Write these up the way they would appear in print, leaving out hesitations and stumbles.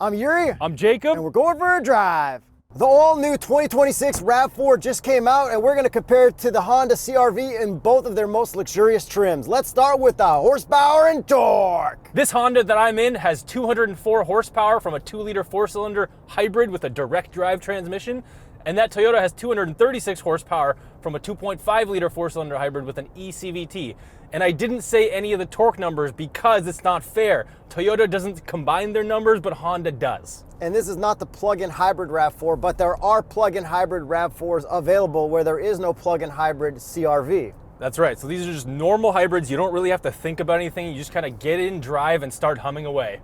I'm Yuri. I'm Jacob. And we're going for a drive. The all-new 2026 RAV4 just came out, and we're going to compare it to the Honda CRV in both of their most luxurious trims. Let's start with the horsepower and torque. This Honda that I'm in has 204 horsepower from a 2-liter 4-cylinder hybrid with a direct drive transmission. And that Toyota has 236 horsepower from a 2.5-liter 4-cylinder hybrid with an eCVT. And I didn't say any of the torque numbers because it's not fair. Toyota doesn't combine their numbers, but Honda does. And this is not the plug-in hybrid RAV4, but there are plug-in hybrid RAV4s available where there is no plug-in hybrid CRV. That's right. So these are just normal hybrids. You don't really have to think about anything. You just kind of get in, drive, and start humming away.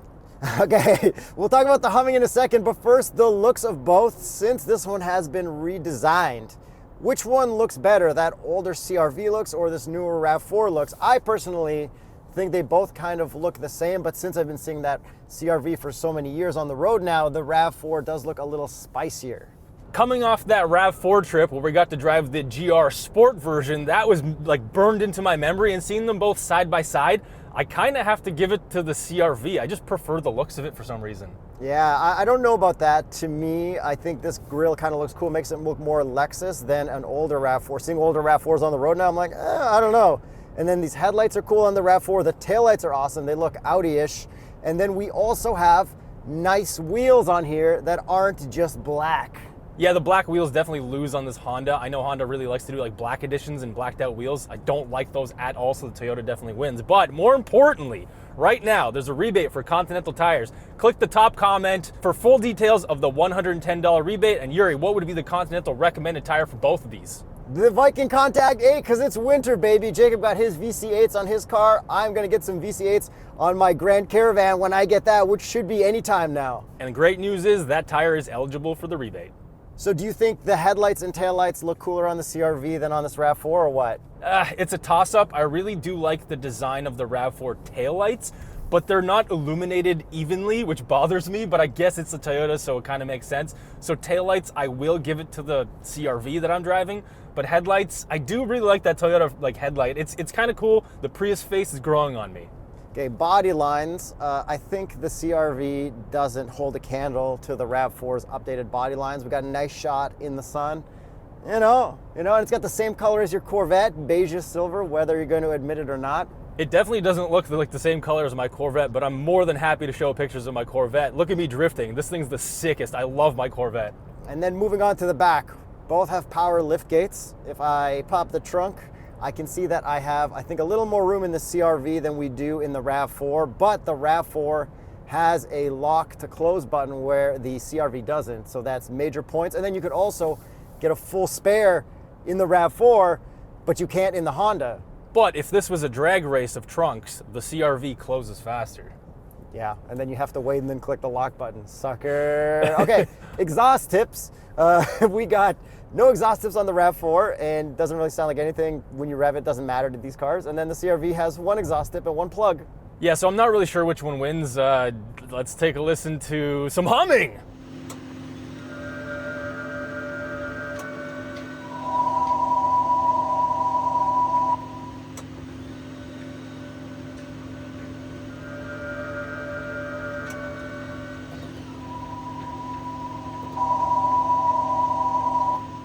Okay, we'll talk about the humming in a second, but first, the looks of both, since this one has been redesigned. Which one looks better, that older CRV looks or this newer RAV4 looks? I personally think they both kind of look the same, but since I've been seeing that CRV for so many years on the road now, the RAV4 does look a little spicier. Coming off that RAV4 trip where we got to drive the GR Sport version, that was like burned into my memory, and seeing them both side by side, I kind of have to give it to the CRV. I just prefer the looks of it for some reason. Yeah, I don't know about that. To me, I think this grille kind of looks cool, makes it look more Lexus than an older RAV4. Seeing older RAV4s on the road now, I'm like, I don't know. And then these headlights are cool on the RAV4. The taillights are awesome. They look Audi-ish. And then we also have nice wheels on here that aren't just black. Yeah, the black wheels definitely lose on this Honda. I know Honda really likes to do like black editions and blacked out wheels. I don't like those at all, so the Toyota definitely wins. But more importantly, right now, there's a rebate for Continental tires. Click the top comment for full details of the $110 rebate. And Yuri, what would be the Continental recommended tire for both of these? The Viking Contact 8, because it's winter, baby. Jacob got his VC8s on his car. I'm going to get some VC8s on my Grand Caravan when I get that, which should be any time now. And the great news is that tire is eligible for the rebate. So do you think the headlights and taillights look cooler on the CRV than on this RAV4 or what? It's a toss-up. I really do like the design of the RAV4 taillights, but they're not illuminated evenly, which bothers me, but I guess it's a Toyota, so it kind of makes sense. So taillights, I will give it to the CRV that I'm driving, but headlights, I do really like that Toyota headlight. It's kind of cool. The Prius face is growing on me. Okay, body lines. I think the CRV doesn't hold a candle to the RAV4's updated body lines. We got a nice shot in the sun. You know, and it's got the same color as your Corvette, beigeish silver, whether you're going to admit it or not. It definitely doesn't look like the same color as my Corvette, but I'm more than happy to show pictures of my Corvette. Look at me drifting. This thing's the sickest. I love my Corvette. And then moving on to the back, both have power lift gates. If I pop the trunk, I can see that I have, I think, a little more room in the CRV than we do in the RAV4, but the RAV4 has a lock to close button where the CRV doesn't, so that's major points. And then you could also get a full spare in the RAV4, but you can't in the Honda. But if this was a drag race of trunks, the CRV closes faster. Yeah, and then you have to wait and then click the lock button. Sucker. Okay, exhaust tips. We got no exhaust tips on the RAV4, and doesn't really sound like anything. When you rev it, doesn't matter to these cars. And then the CRV has one exhaust tip and one plug. Yeah, so I'm not really sure which one wins. Let's take a listen to some humming.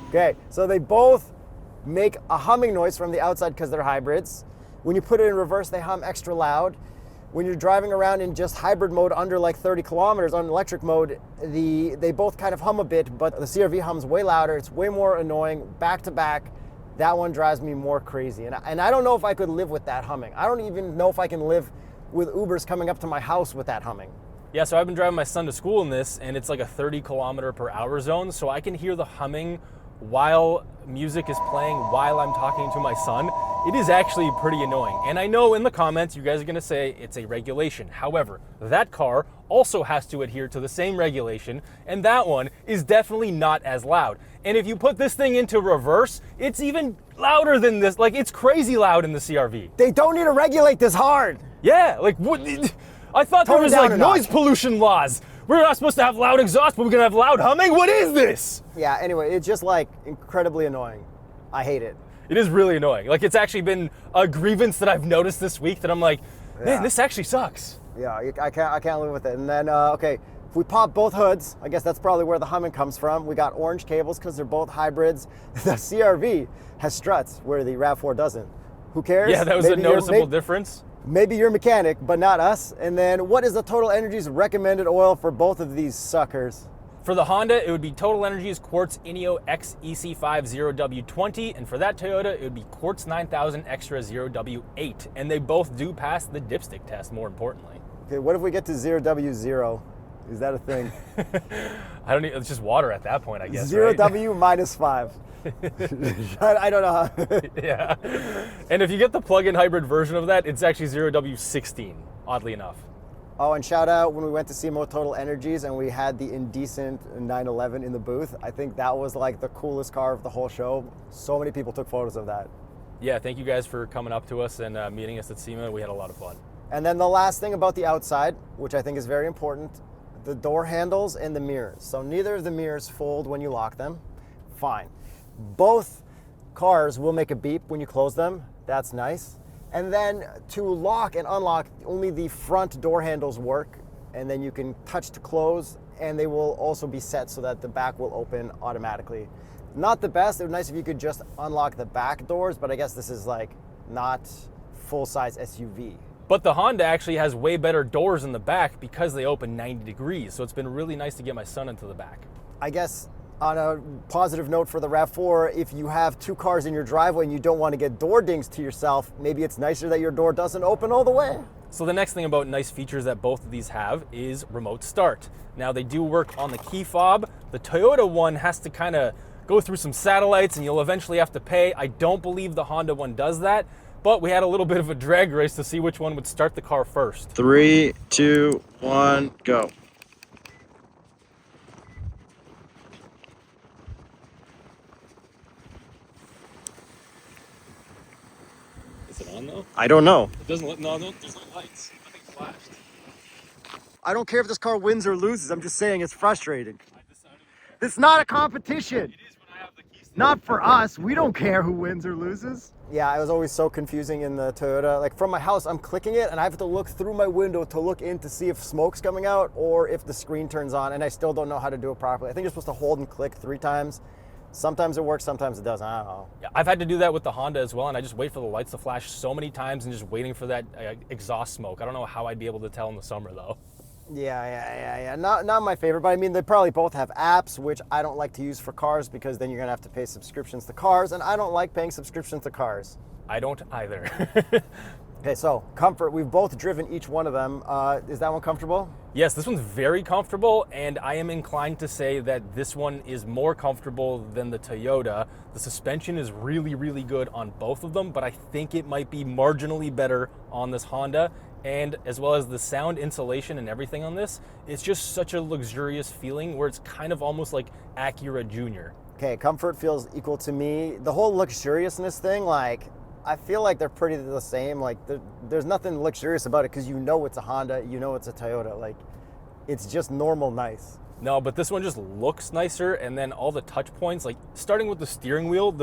Okay, so they both make a humming noise from the outside because they're hybrids. When you put it in reverse, they hum extra loud. When you're driving around in just hybrid mode under like 30 kilometers on electric mode, they both kind of hum a bit, but the CRV hums way louder. It's way more annoying. Back to back, that one drives me more crazy. And I don't know if I could live with that humming. I don't even know if I can live with Ubers coming up to my house with that humming. Yeah, so I've been driving my son to school in this, and it's like a 30 kilometer per hour zone, so I can hear the humming while music is playing, while I'm talking to my son. It is actually pretty annoying. And I know in the comments you guys are gonna say it's a regulation. However, that car also has to adhere to the same regulation, and that one is definitely not as loud. And if you put this thing into reverse, it's even louder than this. Like, it's crazy loud in the CRV. They don't need to regulate this hard. Yeah, like what? I thought there was like noise pollution laws. We're not supposed to have loud exhaust, but we're gonna have loud humming? What is this? Yeah, anyway, it's just like incredibly annoying. I hate it. It is really annoying. Like, it's actually been a grievance that I've noticed this week that I'm like, man, this actually sucks. Yeah, I can't live with it. And then, okay, If we pop both hoods, I guess that's probably where the humming comes from. We got orange cables because they're both hybrids. The CRV has struts where the RAV4 doesn't. Who cares? Yeah, that was a noticeable difference. Maybe you're a mechanic, but not us. And then what is the TotalEnergies recommended oil for both of these suckers? For the Honda, it would be TotalEnergies Quartz Ineo X EC5 0W20, and for that Toyota, it would be Quartz 9000 Extra 0W8, and they both do pass the dipstick test, more importantly. Okay, what if we get to 0W0? Is that a thing? I don't know, it's just water at that point, I guess, 0W minus 5. I don't know how. Yeah. And if you get the plug-in hybrid version of that, it's actually 0W16, oddly enough. Oh, and shout out when we went to see TotalEnergies and we had the indecent 911 in the booth. I think that was like the coolest car of the whole show. So many people took photos of that. Yeah, thank you guys for coming up to us and meeting us at SEMA. We had a lot of fun. And then the last thing about the outside, which I think is very important, the door handles and the mirrors. So neither of the mirrors fold when you lock them. Fine. Both cars will make a beep when you close them. That's nice. And then to lock and unlock, only the front door handles work, and then you can touch to close, and they will also be set so that the back will open automatically. Not the best. It would be nice if you could just unlock the back doors, but I guess this is like not full-size SUV. But the Honda actually has way better doors in the back because they open 90 degrees, so it's been really nice to get my son into the back. I guess on a positive note for the RAV4, if you have two cars in your driveway and you don't want to get door dings to yourself, maybe it's nicer that your door doesn't open all the way. So the next thing about nice features that both of these have is remote start. Now they do work on the key fob. The Toyota one has to kind of go through some satellites and you'll eventually have to pay. I don't believe the Honda one does that, but we had a little bit of a drag race to see which one would start the car first. 3, 2, 1, go. Is it on though? I don't know. It doesn't let, no, there's no lights. Nothing flashed. I don't care if this car wins or loses. I'm just saying it's frustrating. It's not a competition. It is when I have the keys. Not for us. We don't care who wins or loses. Yeah, it was always so confusing in the Toyota. Like from my house, I'm clicking it and I have to look through my window to look in to see if smoke's coming out or if the screen turns on, and I still don't know how to do it properly. I think you're supposed to hold and click 3 times. Sometimes it works, sometimes it doesn't. I don't know. Yeah, I've had to do that with the Honda as well, and I just wait for the lights to flash so many times and just waiting for that exhaust smoke. I don't know how I'd be able to tell in the summer though. Yeah. Not my favorite, but I mean, they probably both have apps, which I don't like to use for cars because then you're gonna have to pay subscriptions to cars, and I don't like paying subscriptions to cars. I don't either. Okay, so comfort, we've both driven each one of them. Is that one comfortable? Yes, this one's very comfortable, and I am inclined to say that this one is more comfortable than the Toyota. The suspension is really, really good on both of them, but I think it might be marginally better on this Honda, and as well as the sound insulation and everything on this, it's just such a luxurious feeling where it's kind of almost like Acura Junior. Okay, comfort feels equal to me. The whole luxuriousness thing, like, I feel like they're pretty the same. Like, there's nothing luxurious about it because you know it's a Honda, you know it's a Toyota. Like, it's just normal nice. No, but this one just looks nicer, and then all the touch points, like starting with the steering wheel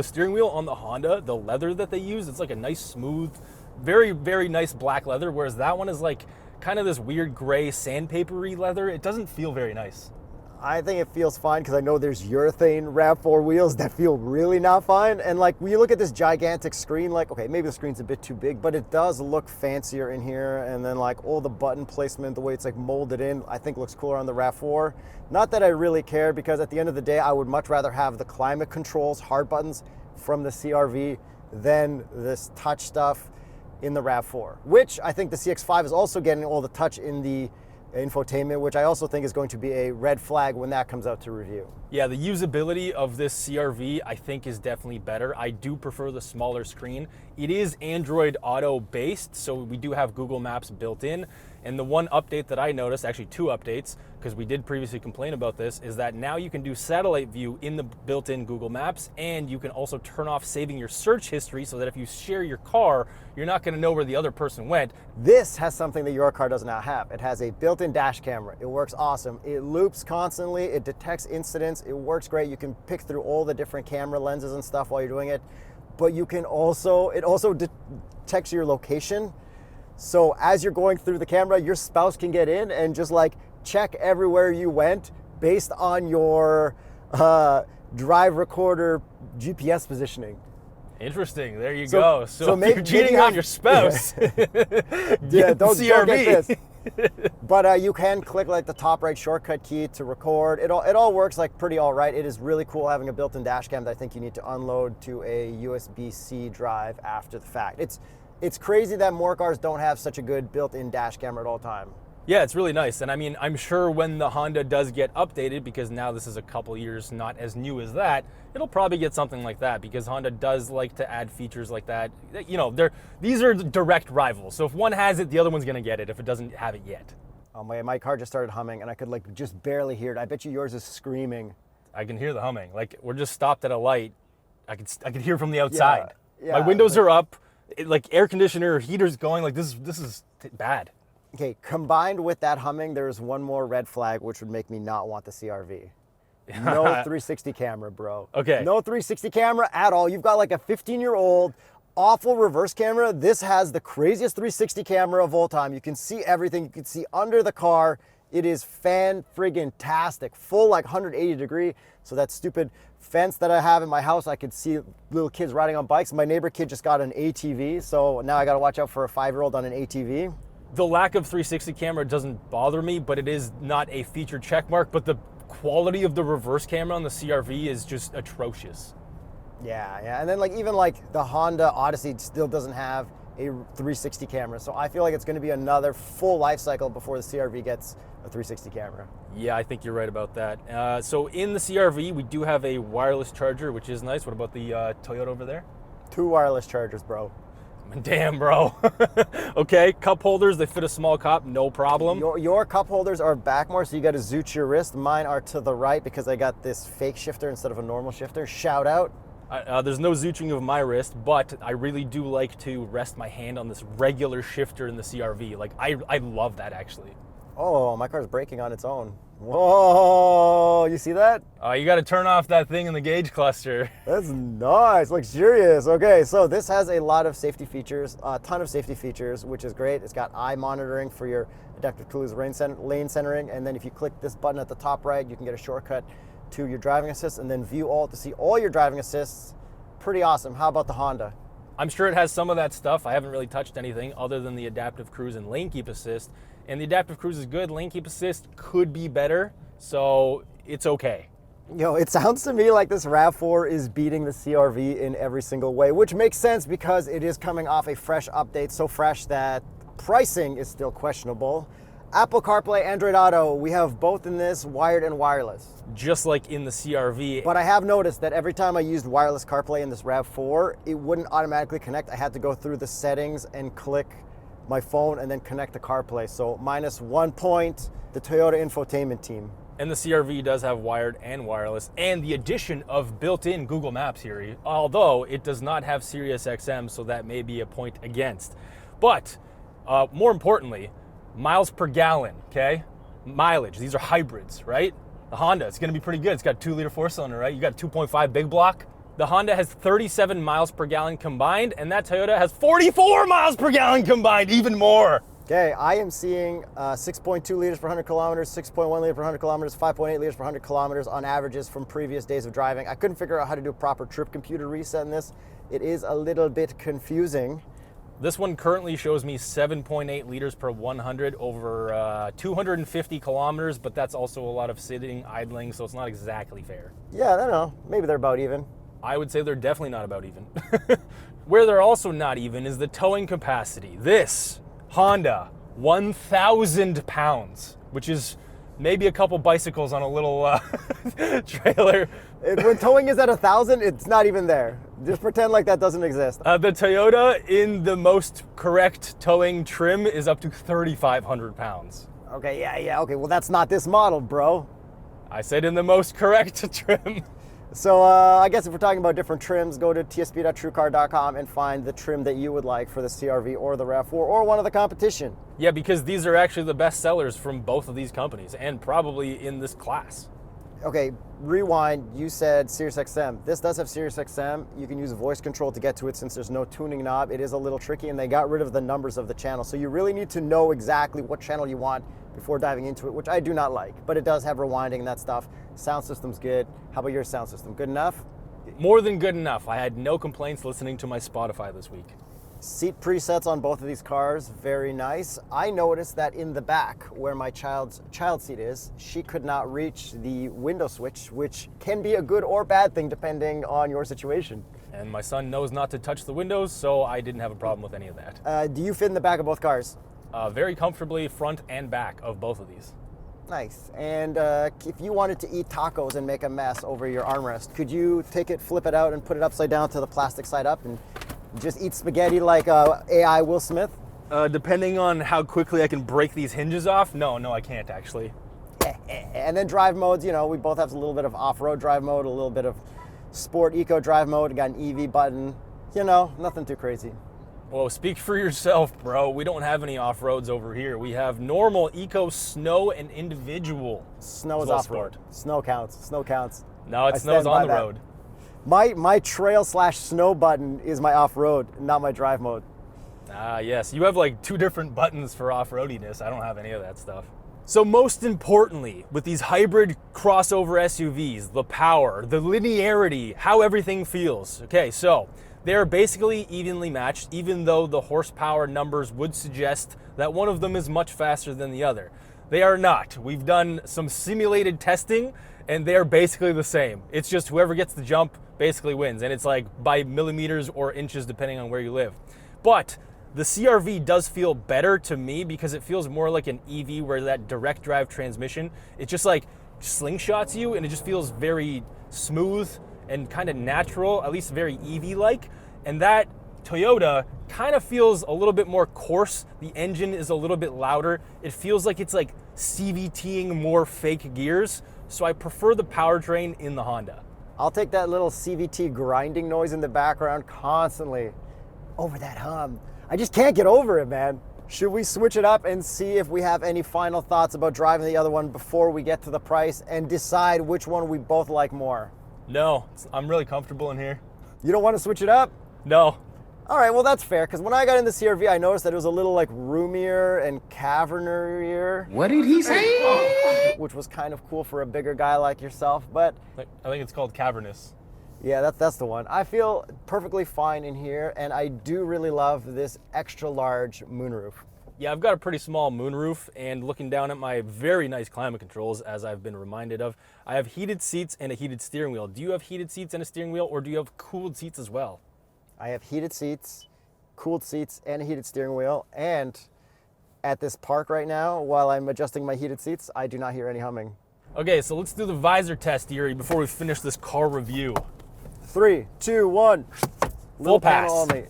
on the Honda, the leather that they use, it's like a nice smooth, very, very nice black leather, whereas that one is like kind of this weird gray sandpapery leather. It doesn't feel very nice. I think it feels fine because I know there's urethane RAV4 wheels that feel really not fine. And like when you look at this gigantic screen, like, okay, maybe the screen's a bit too big, but it does look fancier in here. And then like all the button placement, the way it's like molded in, I think looks cooler on the RAV4. Not that I really care because at the end of the day, I would much rather have the climate controls, hard buttons from the CRV than this touch stuff in the RAV4, which I think the CX-5 is also getting all the touch in the infotainment, which I also think is going to be a red flag when that comes out to review. Yeah, the usability of this CRV I think is definitely better. I do prefer the smaller screen. It is Android Auto based, so we do have Google Maps built in. And the one update that I noticed, actually 2 updates, because we did previously complain about this, is that now you can do satellite view in the built-in Google Maps, and you can also turn off saving your search history so that if you share your car, you're not going to know where the other person went. This has something that your car does not have. It has a built-in dash camera. It works awesome. It loops constantly. It detects incidents. It works great. You can pick through all the different camera lenses and stuff while you're doing it. But you can also, it also detects your location. So as you're going through the camera, your spouse can get in and just like check everywhere you went based on your drive recorder GPS positioning. Interesting. There you go. So if maybe, you're cheating on your spouse, yeah, don't get this. But you can click like the top right shortcut key to record. It all works like pretty all right. It is really cool having a built-in dash cam that I think you need to unload to a USB-C drive after the fact. It's crazy that more cars don't have such a good built-in dash camera at all time. Yeah, it's really nice. And I mean, I'm sure when the Honda does get updated, because now this is a couple years not as new as that, it'll probably get something like that, because Honda does like to add features like that. You know, these are direct rivals. So if one has it, the other one's gonna get it if it doesn't have it yet. Oh my car just started humming and I could like just barely hear it. I bet you yours is screaming. I can hear the humming. Like, we're just stopped at a light. I can hear from the outside. Yeah, my windows are up. Like air conditioner, heater's going. Like this is bad. Okay, combined with that humming, there's one more red flag which would make me not want the CRV. No 360 camera, bro. Okay. No 360 camera at all. You've got like a 15-year-old awful reverse camera. This has the craziest 360 camera of all time. You can see everything. You can see under the car. It is fan-friggin-tastic. Full like 180 degree. So that stupid fence that I have in my house, I could see little kids riding on bikes. My neighbor kid just got an ATV, so now I got to watch out for a 5-year-old on an ATV. The lack of 360 camera doesn't bother me, but it is not a feature check mark. But the quality of the reverse camera on the CRV is just atrocious. Yeah. And then like even like the Honda Odyssey still doesn't have a 360 camera. So I feel like it's going to be another full life cycle before the CRV gets a 360 camera. Yeah, I think you're right about that. So in the CRV, we do have a wireless charger, which is nice. What about the Toyota over there? 2 wireless chargers, bro. Damn, bro. Okay, cup holders, they fit a small cup, no problem. Your cup holders are back more, so you got to zoot your wrist. Mine are to the right because I got this fake shifter instead of a normal shifter. Shout out. There's no zooching of my wrist, but I really do like to rest my hand on this regular shifter in the CRV. Like, I love that, actually. Oh, my car's braking on its own. Whoa, you see that? You got to turn off that thing in the gauge cluster. That's nice, luxurious. Okay, so this has a lot of safety features, a ton of safety features, which is great. It's got eye monitoring for your adaptive cruise lane centering, and then if you click this button at the top right, you can get a shortcut to your driving assist, and then view all to see all your driving assists. Pretty awesome. How about the Honda? I'm sure it has some of that stuff. I haven't really touched anything other than the adaptive cruise and lane keep assist. And the adaptive cruise is good. Lane keep assist could be better, so it's okay. Yo, it sounds to me like this RAV4 is beating the CRV in every single way, which makes sense because it is coming off a fresh update, so fresh that pricing is still questionable. Apple CarPlay, Android Auto, we have both in this, wired and wireless. Just like in the CRV. But I have noticed that every time I used wireless CarPlay in this RAV4, it wouldn't automatically connect. I had to go through the settings and click my phone and then connect to CarPlay. So -1 point, the Toyota infotainment team. And the CRV does have wired and wireless, and the addition of built-in Google Maps here, although it does not have Sirius XM, so that may be a point against. But more importantly, miles per gallon, okay? Mileage, these are hybrids, right? The Honda, it's gonna be pretty good. It's got a 2-liter 4-cylinder, right? You got a 2.5 big block. The Honda has 37 miles per gallon combined, and that Toyota has 44 miles per gallon combined, even more. Okay, I am seeing 6.2 liters per 100 kilometers, 6.1 liters per 100 kilometers, 5.8 liters per 100 kilometers on averages from previous days of driving. I couldn't figure out how to do a proper trip computer reset in this. It is a little bit confusing. This one currently shows me 7.8 liters per 100 over 250 kilometers, but that's also a lot of sitting, idling, so it's not exactly fair. Yeah, I don't know. Maybe they're about even. I would say they're definitely not about even. Where they're also not even is the towing capacity. This Honda, 1,000 pounds, which is maybe a couple bicycles on a little trailer. When towing is at 1,000, it's not even there. Just pretend like that doesn't exist. The Toyota in the most correct towing trim is up to 3,500 pounds. Okay, yeah, okay. Well, that's not this model, bro. I said in the most correct trim. So I guess if we're talking about different trims, go to tsp.truecar.com and find the trim that you would like for the CRV or the RAV4 or one of the competition. Yeah, because these are actually the best sellers from both of these companies and probably in this class. Okay, rewind. You said Sirius XM. This does have Sirius XM. You can use voice control to get to it since there's no tuning knob. It is a little tricky, and they got rid of the numbers of the channel. So you really need to know exactly what channel you want before diving into it, which I do not like, but it does have rewinding and that stuff. Sound system's good. How about your sound system? Good enough? More than good enough. I had no complaints listening to my Spotify this week. Seat presets on both of these cars, very nice. I noticed that in the back, where my child seat is, she could not reach the window switch, which can be a good or bad thing depending on your situation. And my son knows not to touch the windows, so I didn't have a problem with any of that. Do you fit in the back of both cars? Very comfortably front and back of both of these. Nice. And if you wanted to eat tacos and make a mess over your armrest, could you take it, flip it out, and put it upside down to the plastic side up and just eat spaghetti like AI Will Smith? Depending on how quickly I can break these hinges off, no, I can't actually. And then drive modes, you know, we both have a little bit of off-road drive mode, a little bit of sport eco drive mode, got an EV button, you know, nothing too crazy. Well, speak for yourself, bro. We don't have any off-roads over here. We have normal, eco, snow, and individual. Snow is Full off-road. sport. Snow counts. Snow counts. No, it I snows stand on by the that. road. My trail/snow button is my off-road, not my drive mode. Ah, yes. You have like 2 different buttons for off-roadiness. I don't have any of that stuff. So most importantly, with these hybrid crossover SUVs, the power, the linearity, how everything feels. Okay, so they're basically evenly matched, even though the horsepower numbers would suggest that one of them is much faster than the other. They are not. We've done some simulated testing, and they're basically the same. It's just whoever gets the jump basically wins, and it's like by millimeters or inches depending on where you live. But the CRV does feel better to me because it feels more like an EV where that direct drive transmission, it just like slingshots you, and it just feels very smooth and kind of natural, at least very EV-like. And that Toyota kind of feels a little bit more coarse. The engine is a little bit louder. It feels like it's like CVTing more fake gears. So I prefer the powertrain in the Honda. I'll take that little CVT grinding noise in the background constantly over that hum. I just can't get over it, man. Should we switch it up and see if we have any final thoughts about driving the other one before we get to the price and decide which one we both like more? No, I'm really comfortable in here. You don't want to switch it up? No. All right, well, that's fair, because when I got in the CRV, I noticed that it was a little like roomier and cavernerier. What did he say? Which was kind of cool for a bigger guy like yourself, but I think it's called cavernous. yeah, that's the one. I feel perfectly fine in here, and I do really love this extra large moonroof. Yeah, I've got a pretty small moonroof, and looking down at my very nice climate controls, as I've been reminded of, I have heated seats and a heated steering wheel. Do you have heated seats and a steering wheel, or do you have cooled seats as well? I have heated seats, cooled seats, and a heated steering wheel, and at this park right now, while I'm adjusting my heated seats, I do not hear any humming. Okay, so let's do the visor test, Yuri, before we finish this car review. 3, 2, 1. Little pass. panel only.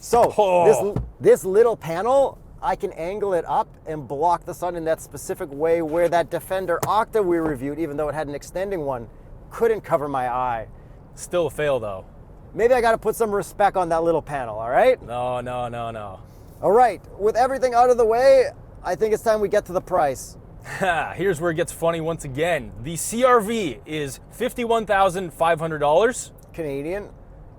So Oh. this little panel, I can angle it up and block the sun in that specific way where that Defender Octa we reviewed, even though it had an extending one, couldn't cover my eye. Still a fail, though. Maybe I gotta put some respect on that little panel, all right? No. All right, with everything out of the way, I think it's time we get to the price. Here's where it gets funny once again. The CRV is $51,500, Canadian.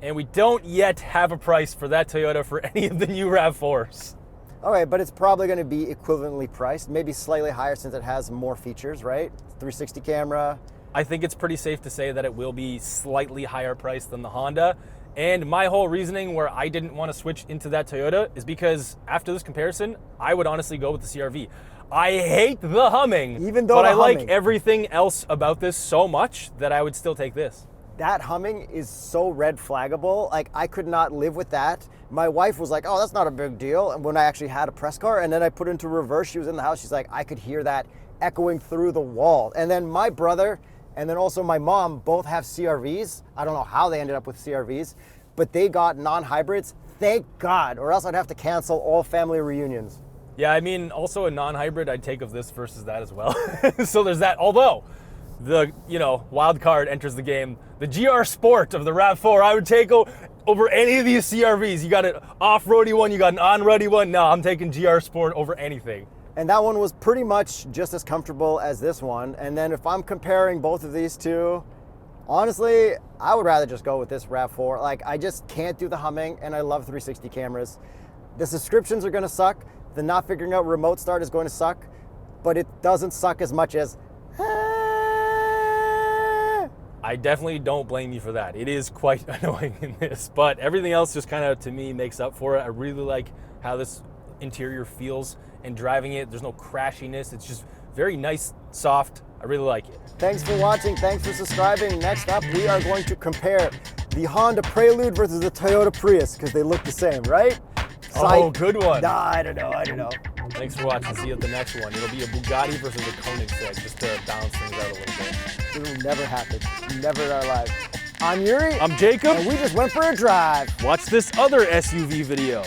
and we don't yet have a price for that Toyota for any of the new RAV4s. Okay, but it's probably gonna be equivalently priced, maybe slightly higher since it has more features, right? 360 camera. I think it's pretty safe to say that it will be slightly higher priced than the Honda. And my whole reasoning where I didn't want to switch into that Toyota is because after this comparison, I would honestly go with the CRV. I hate the humming, Even though but the I like humming- everything else about this so much that I would still take this. That humming is so red flaggable. Like, I could not live with that. My wife was like, oh, that's not a big deal. And when I actually had a press car and then I put it into reverse, she was in the house. She's like, I could hear that echoing through the wall. And then my brother and then also my mom both have CRVs. I don't know how they ended up with CRVs, but they got non-hybrids. Thank God, or else I'd have to cancel all family reunions. Yeah, I mean, also a non-hybrid I'd take of this versus that as well. So there's that. Although the, wild card enters the game. The GR Sport of the RAV4 I would take over any of these CRVs. You got an off-roady one, you got an on-roady one. No, I'm taking GR Sport over anything. And that one was pretty much just as comfortable as this one. And then if I'm comparing both of these two, honestly, I would rather just go with this RAV4. Like, I just can't do the humming, and I love 360 cameras. The subscriptions are gonna suck. The not figuring out remote start is going to suck. but it doesn't suck as much as. I definitely don't blame you for that. It is quite annoying in this, but everything else just kind of, to me, makes up for it. I really like how this interior feels, and driving it, there's no crashiness. It's just very nice, soft. I really like it. Thanks for watching. Thanks for subscribing. Next up, we are going to compare the Honda Prelude versus the Toyota Prius because they look the same, right? Oh, good one. Nah, I don't know. Thanks for watching. See you at the next one. It'll be a Bugatti versus a Koenigsegg, just to balance things out a little bit. It will never happen. Never in our lives. I'm Yuri. I'm Jacob. And we just went for a drive. Watch this other SUV video.